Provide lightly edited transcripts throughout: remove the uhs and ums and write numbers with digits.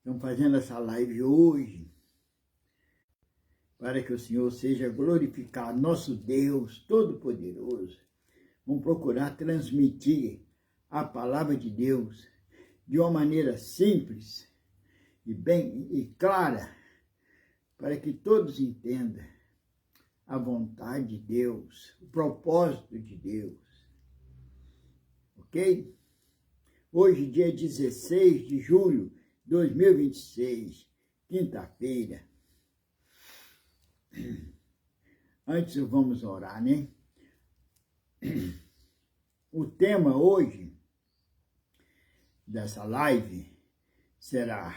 Estamos fazendo essa live hoje para que o Senhor seja glorificado, nosso Deus Todo-Poderoso. Vamos procurar transmitir a palavra de Deus de uma maneira simples e bem e clara, para que todos entendam a vontade de Deus, o propósito de Deus. Ok? Hoje, dia 16 de julho de 2026, quinta-feira. Antes vamos orar, né? O tema hoje dessa live será: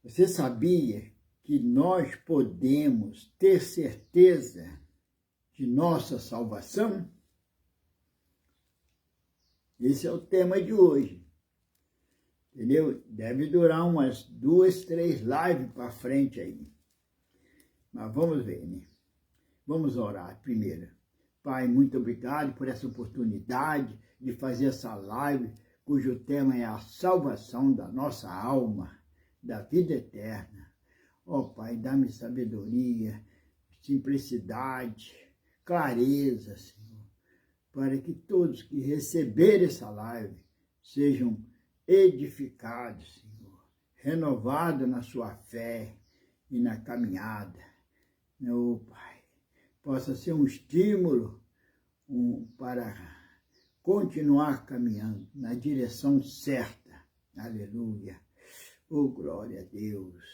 você sabia que nós podemos ter certeza de nossa salvação? Esse é o tema de hoje, entendeu? Deve durar umas 2, 3 lives para frente aí. Mas vamos ver, né? Vamos orar primeiro. Pai, muito obrigado por essa oportunidade de fazer essa live, cujo tema é a salvação da nossa alma, da vida eterna. Ó Pai, dá-me sabedoria, simplicidade, clareza, Senhor, para que todos que receberem essa live sejam edificados, Senhor, renovados na sua fé e na caminhada. Meu Pai, possa ser um estímulo para continuar caminhando na direção certa. Aleluia. Oh, glória a Deus.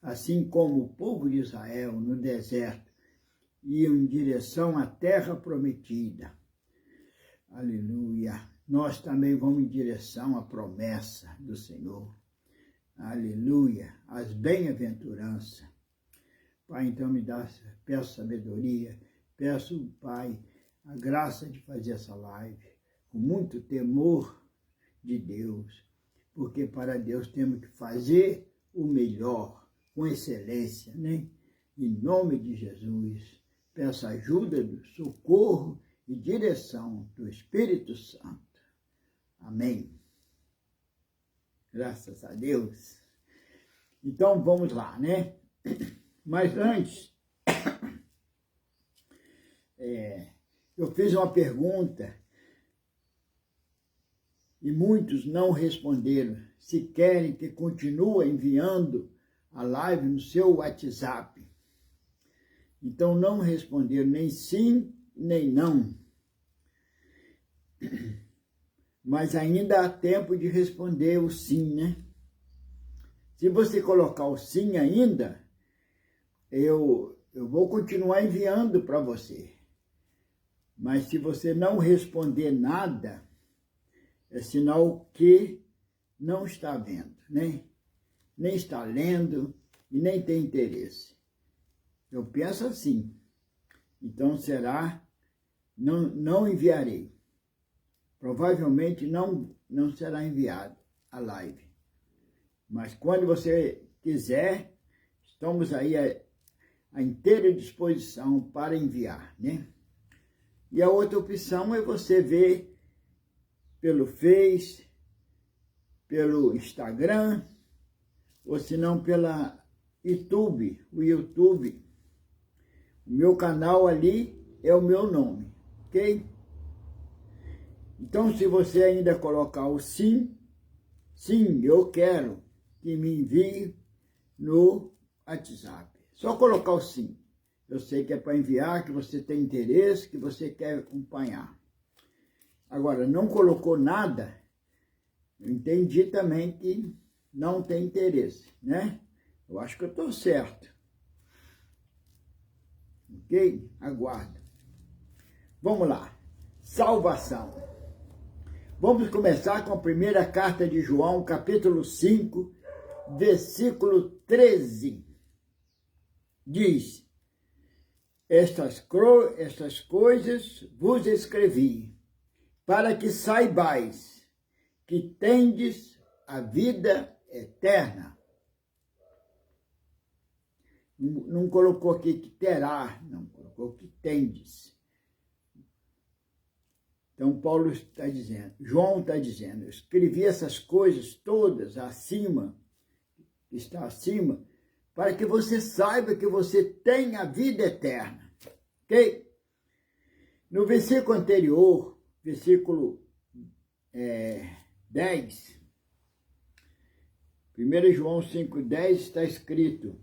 Assim como o povo de Israel no deserto ia em direção à terra prometida. Aleluia. Nós também vamos em direção à promessa do Senhor. Aleluia. As bem-aventuranças. Pai, então peço sabedoria, peço, Pai, a graça de fazer essa live com muito temor de Deus, porque para Deus temos que fazer o melhor, com excelência, né? Em nome de Jesus, peço ajuda, do socorro e direção do Espírito Santo. Amém. Graças a Deus. Então vamos lá, né? Mas antes, eu fiz uma pergunta e muitos não responderam se querem que continue enviando a live no seu WhatsApp. Então não responderam nem sim, nem não. Mas ainda há tempo de responder o sim, né? Se você colocar o sim ainda, eu vou continuar enviando para você. Mas se você não responder nada, é sinal que não está vendo, né? Nem está lendo e nem tem interesse. Eu penso assim. Então será, não enviarei. Provavelmente não será enviado a live. Mas quando você quiser, estamos aí à inteira disposição para enviar, né? E a outra opção é você ver pelo Face, pelo Instagram, ou se não pela YouTube, o YouTube. O meu canal ali é o meu nome, ok? Então, se você ainda colocar o sim, eu quero que me envie no WhatsApp. Só colocar o sim. Eu sei que é para enviar, que você tem interesse, que você quer acompanhar. Agora, não colocou nada, eu entendi também que não tem interesse, né? Eu acho que eu estou certo. Ok? Aguardo. Vamos lá. Salvação. Vamos começar com a primeira carta de João, capítulo 5, versículo 13. Diz: Estas coisas vos escrevi, para que saibais que tendes a vida eterna. Não colocou aqui que terá, não colocou que tendes. Então, Paulo está dizendo, João está dizendo, eu escrevi essas coisas todas acima, que está acima, para que você saiba que você tem a vida eterna. Ok? No versículo anterior, versículo 10, 1 João 5,10 está escrito: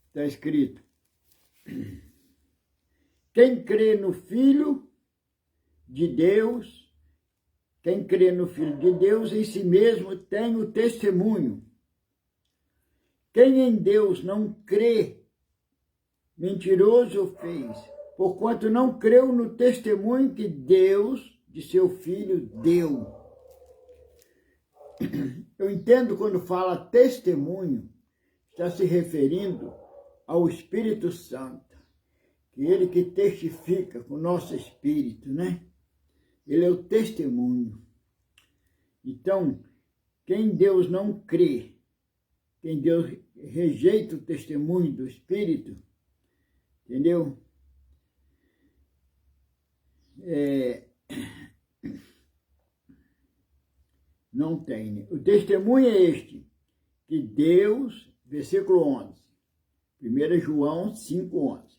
está escrito, quem crê no Filho de Deus, quem crê no Filho de Deus em si mesmo tem o testemunho. Quem em Deus não crê, mentiroso fez, porquanto não creu no testemunho que Deus de seu Filho deu. Eu entendo quando fala testemunho, está se referindo ao Espírito Santo, que ele que testifica com o nosso espírito, né? Ele é o testemunho. Então, quem Deus não crê, quem Deus rejeita o testemunho do Espírito, entendeu? Não tem, né? O testemunho é este, que Deus, versículo 11, 1 João 5,11.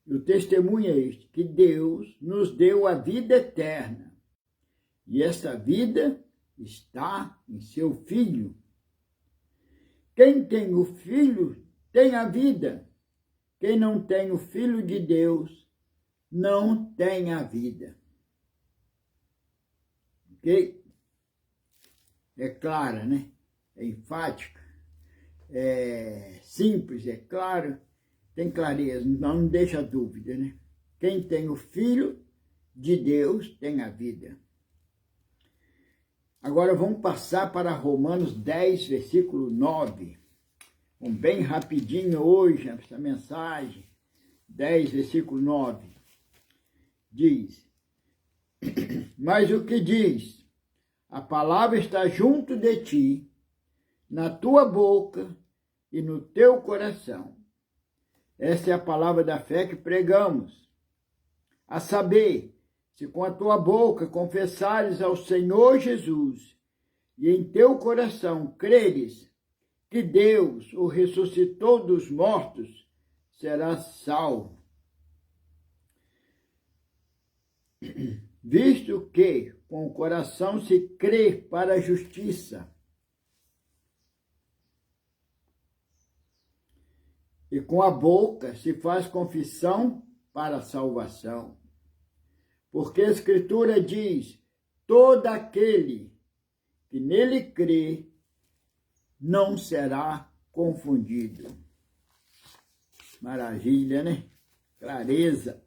E o testemunho é este, que Deus nos deu a vida eterna. E essa vida está em seu Filho. Quem tem o Filho tem a vida. Quem não tem o Filho de Deus não tem a vida. Ok? É clara, né? É enfática. É simples, é claro. Tem clareza, não deixa dúvida, né? Quem tem o Filho de Deus tem a vida. Agora vamos passar para Romanos 10, versículo 9. Bem rapidinho hoje, essa mensagem. 10, versículo 9. Diz, mas o que diz? A palavra está junto de ti, na tua boca e no teu coração. Essa é a palavra da fé que pregamos. A saber, se com a tua boca confessares ao Senhor Jesus e em teu coração creres que Deus o ressuscitou dos mortos, serás salvo. Visto que com o coração se crê para a justiça e com a boca se faz confissão para a salvação. Porque a Escritura diz, todo aquele que nele crê não será confundido. Maravilha, né? Clareza.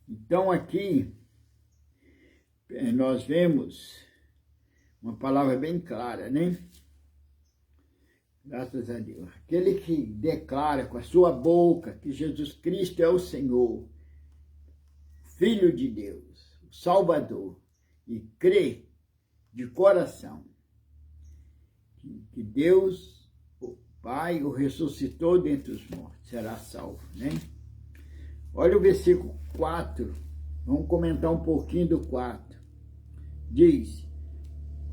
Então aqui nós vemos uma palavra bem clara, né? Graças a Deus. Aquele que declara com a sua boca que Jesus Cristo é o Senhor, Filho de Deus, o Salvador, e crê de coração que Deus, o Pai, o ressuscitou dentre os mortos, será salvo, né? Olha o versículo 4, vamos comentar um pouquinho do 4. Diz,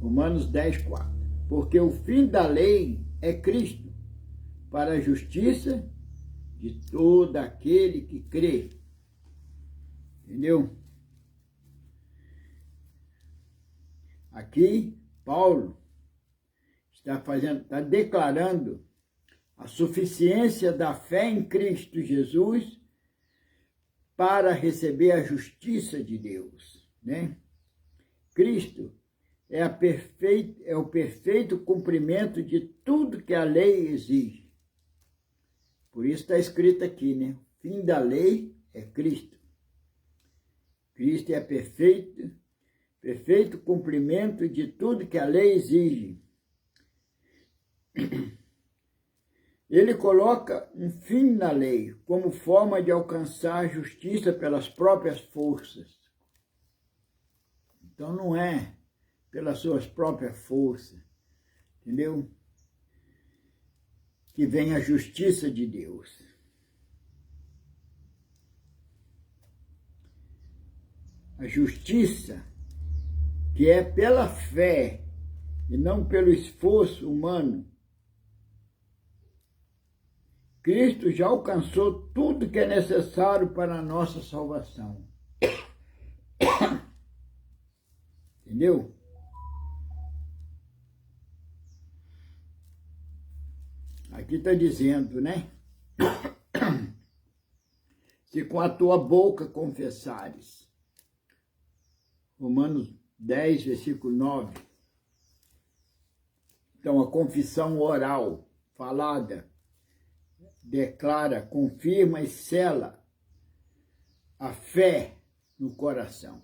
Romanos 10, 4, porque o fim da lei é Cristo, para a justiça de todo aquele que crê. Entendeu? Aqui, Paulo está declarando a suficiência da fé em Cristo Jesus para receber a justiça de Deus, né? Cristo é o perfeito cumprimento de tudo que a lei exige. Por isso está escrito aqui, né? O fim da lei é Cristo. Cristo é perfeito cumprimento de tudo que a lei exige. Ele coloca um fim na lei como forma de alcançar a justiça pelas próprias forças. Então não é pelas suas próprias forças, entendeu? Que vem a justiça de Deus. A justiça que é pela fé e não pelo esforço humano. Cristo já alcançou tudo que é necessário para a nossa salvação. Entendeu? Aqui está dizendo, né? Se com a tua boca confessares. Romanos 10, versículo 9. Então, a confissão oral, falada, declara, confirma e sela a fé no coração.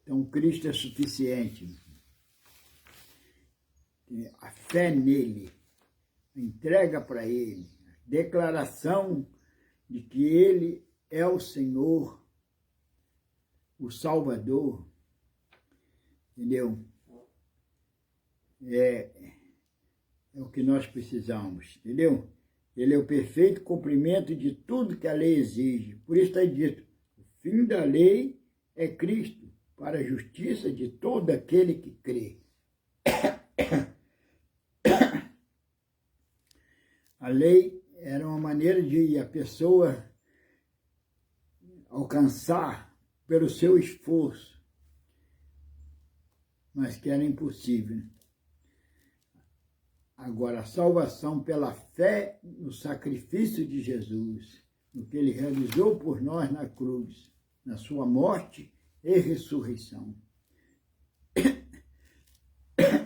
Então, Cristo é suficiente. A fé nele, a entrega para ele, a declaração de que ele é o Senhor, o Salvador, entendeu? É o que nós precisamos, entendeu? Ele é o perfeito cumprimento de tudo que a lei exige. Por isso está dito, o fim da lei é Cristo, para a justiça de todo aquele que crê. A lei era uma maneira de a pessoa alcançar pelo seu esforço, mas que era impossível. Agora, a salvação pela fé no sacrifício de Jesus, no que ele realizou por nós na cruz, na sua morte e ressurreição.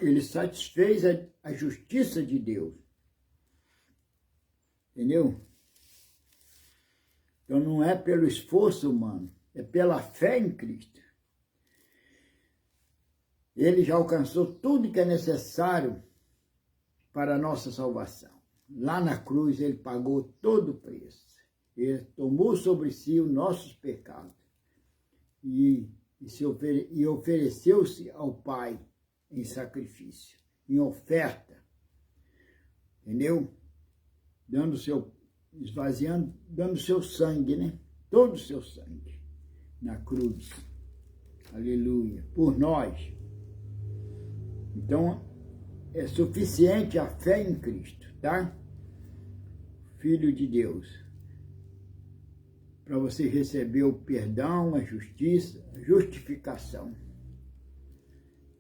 Ele satisfez a justiça de Deus. Entendeu? Então não é pelo esforço humano, é pela fé em Cristo. Ele já alcançou tudo que é necessário para a nossa salvação. Lá na cruz ele pagou todo o preço. Ele tomou sobre si os nossos pecados e ofereceu-se ao Pai em sacrifício, em oferta. Entendeu? Dando seu sangue, né? Todo o seu sangue na cruz. Aleluia. Por nós. Então, é suficiente a fé em Cristo, tá? Filho de Deus. Para você receber o perdão, a justiça, a justificação.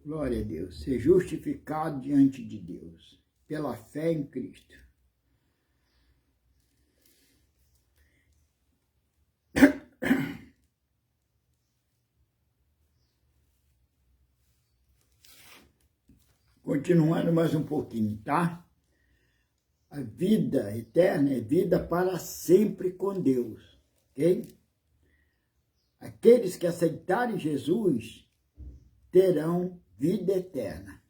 Glória a Deus. Ser justificado diante de Deus. Pela fé em Cristo. Continuando mais um pouquinho, tá? A vida eterna é vida para sempre com Deus, ok? Aqueles que aceitarem Jesus terão vida eterna.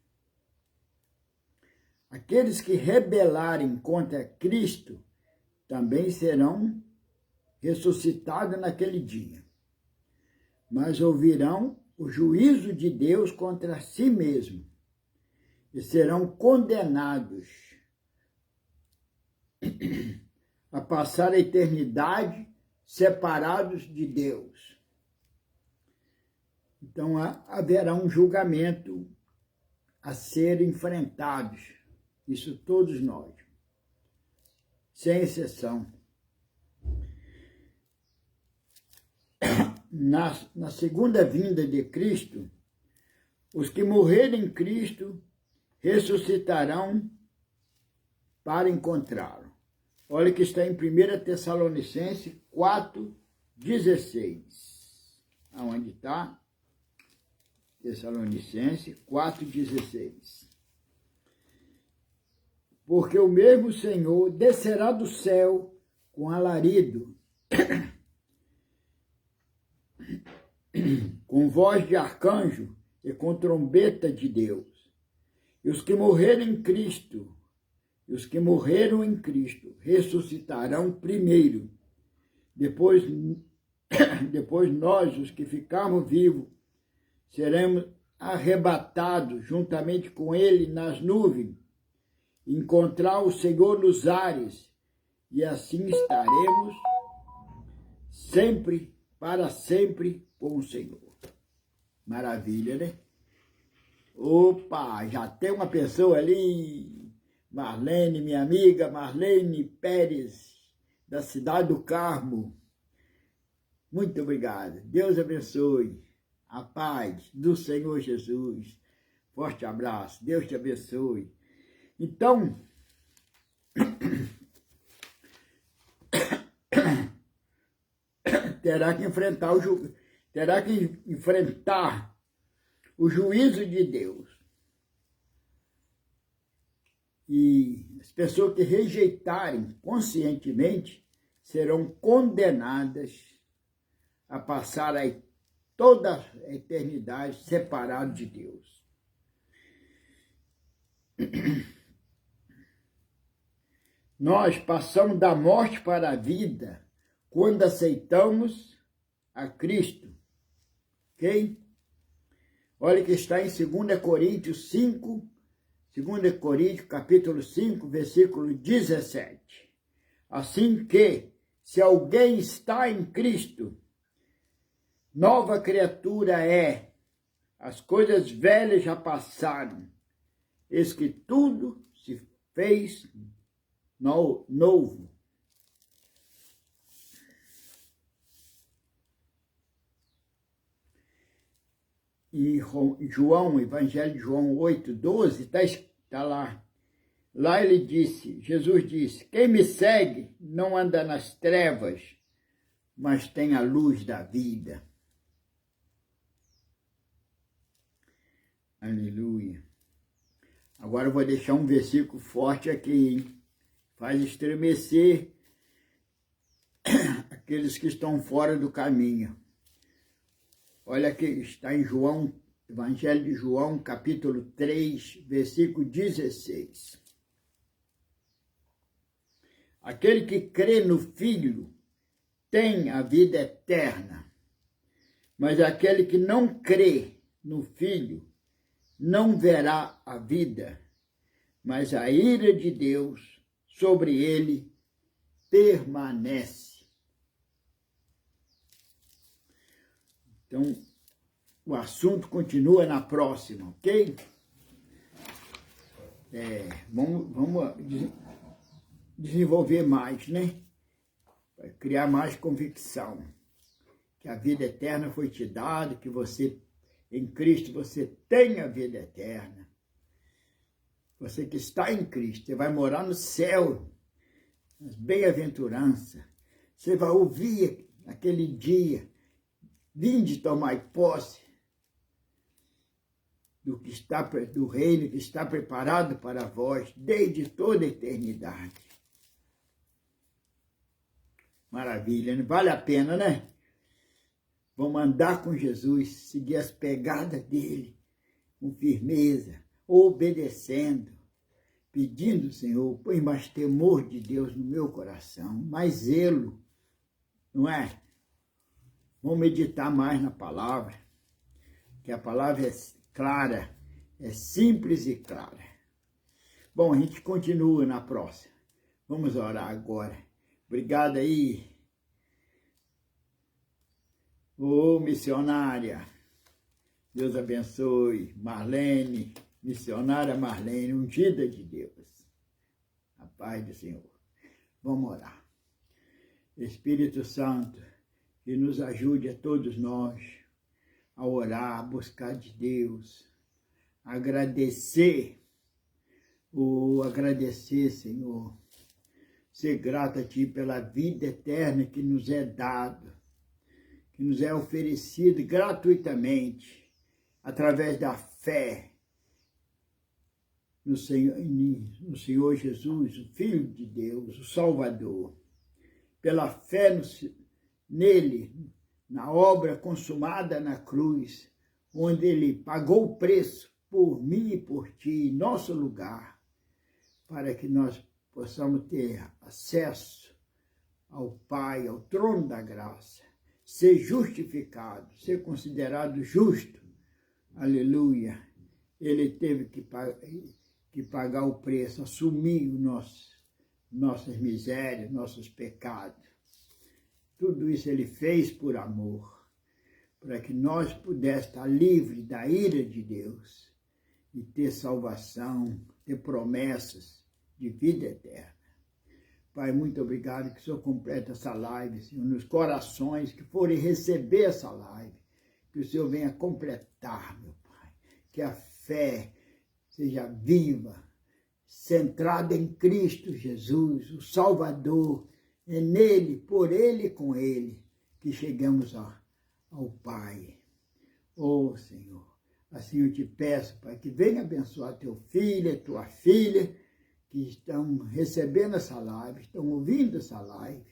Aqueles que rebelarem contra Cristo também serão ressuscitados naquele dia, mas ouvirão o juízo de Deus contra si mesmo e serão condenados a passar a eternidade separados de Deus. Então haverá um julgamento a ser enfrentados, isso todos nós, sem exceção. Na segunda vinda de Cristo, os que morrerem em Cristo ressuscitarão para encontrá-lo. Olha que está em 1 Tessalonicenses 4,16. Aonde está? Tessalonicenses 4,16. Porque o mesmo Senhor descerá do céu com alarido, com voz de arcanjo e com trombeta de Deus. E os que morreram em Cristo, ressuscitarão primeiro. Depois nós, os que ficarmos vivos, seremos arrebatados juntamente com ele nas nuvens, encontrar o Senhor nos ares, e assim estaremos sempre, para sempre, com o Senhor. Maravilha, né? Opa, já tem uma pessoa ali, Marlene, minha amiga Marlene Pérez, da cidade do Carmo. Muito obrigado. Deus abençoe. A paz do Senhor Jesus. Forte abraço. Deus te abençoe. Então, terá que enfrentar o juízo de Deus. E as pessoas que rejeitarem conscientemente serão condenadas a passar aí toda a eternidade separados de Deus. Nós passamos da morte para a vida quando aceitamos a Cristo. Ok? Olha que está em 2 Coríntios 5, 2 Coríntios capítulo 5, versículo 17. Assim que, se alguém está em Cristo, nova criatura é, as coisas velhas já passaram, eis que tudo se fez novo. E João, Evangelho de João 8:12, está lá. Lá ele disse, Jesus disse, quem me segue não anda nas trevas, mas tem a luz da vida. Aleluia. Agora eu vou deixar um versículo forte aqui, hein? Faz estremecer aqueles que estão fora do caminho. Olha que está em João, Evangelho de João, capítulo 3, versículo 16. Aquele que crê no Filho tem a vida eterna, mas aquele que não crê no Filho não verá a vida, mas a ira de Deus sobre ele permanece. Então, o assunto continua na próxima, ok? Vamos desenvolver mais, né? Para criar mais convicção. Que a vida eterna foi te dada, que você, em Cristo, você tem a vida eterna. Você que está em Cristo, você vai morar no céu, nas bem-aventuranças. Você vai ouvir aquele dia, vinde tomar posse do reino que está preparado para vós desde toda a eternidade. Maravilha, não vale a pena, né? Vamos andar com Jesus, seguir as pegadas dele, com firmeza, obedecendo, pedindo, Senhor, põe mais temor de Deus no meu coração, mais zelo, não é? Vamos meditar mais na palavra, que a palavra é clara, é simples e clara. Bom, a gente continua na próxima. Vamos orar agora. Obrigado aí. Ô, missionária, Deus abençoe. Marlene, missionária Marlene, ungida de Deus. A paz do Senhor. Vamos orar. Espírito Santo, que nos ajude a todos nós a orar, a buscar de Deus, a agradecer, Senhor, ser grato a Ti pela vida eterna que nos é dada, que nos é oferecida gratuitamente, através da fé no Senhor Jesus, o Filho de Deus, o Salvador. Pela fé nele, na obra consumada na cruz, onde ele pagou o preço por mim e por ti, em nosso lugar, para que nós possamos ter acesso ao Pai, ao trono da graça, ser justificado, ser considerado justo, aleluia, ele teve que pagar o preço, assumir nossas misérias, nossos pecados. Tudo isso ele fez por amor, para que nós pudéssemos estar livres da ira de Deus e ter salvação, ter promessas de vida eterna. Pai, muito obrigado que o Senhor completa essa live, Senhor, nos corações que forem receber essa live, que o Senhor venha completar, meu Pai, que a fé seja viva, centrada em Cristo Jesus, o Salvador, é nele, por ele e com ele, que chegamos ao Pai. Oh, Senhor, assim eu te peço, Pai, que venha abençoar teu filho, tua filha, que estão recebendo essa live, estão ouvindo essa live,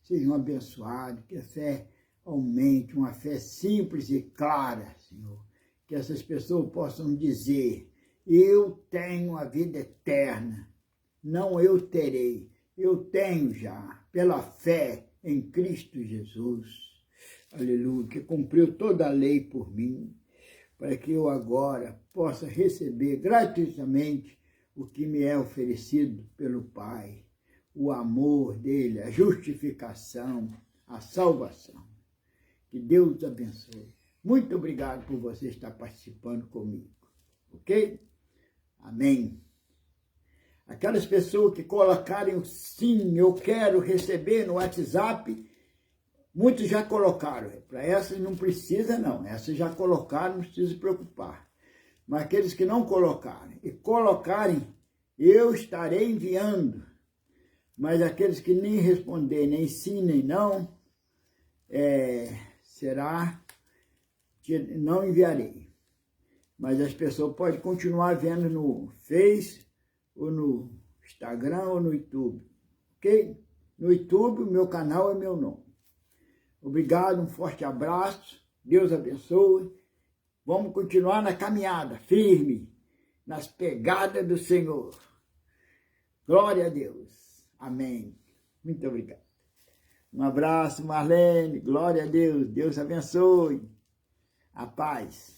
sejam abençoados, que a fé aumente, uma fé simples e clara, Senhor, que essas pessoas possam dizer, eu tenho a vida eterna, não eu terei, eu tenho já, pela fé em Cristo Jesus, aleluia, que cumpriu toda a lei por mim, para que eu agora possa receber gratuitamente o que me é oferecido pelo Pai, o amor dele, a justificação, a salvação. Que Deus abençoe. Muito obrigado por você estar participando comigo, ok? Amém. Aquelas pessoas que colocarem o sim, eu quero receber no WhatsApp, muitos já colocaram. Para essas não precisa não, essas já colocaram, não precisa se preocupar. Mas aqueles que não colocarem e colocarem, eu estarei enviando. Mas aqueles que nem responderem, nem sim, nem não, será que não enviarei. Mas as pessoas podem continuar vendo no Face, ou no Instagram, ou no YouTube. Ok? No YouTube, o meu canal é meu nome. Obrigado, um forte abraço. Deus abençoe. Vamos continuar na caminhada, firme, nas pegadas do Senhor. Glória a Deus. Amém. Muito obrigado. Um abraço, Marlene. Glória a Deus. Deus abençoe. A paz.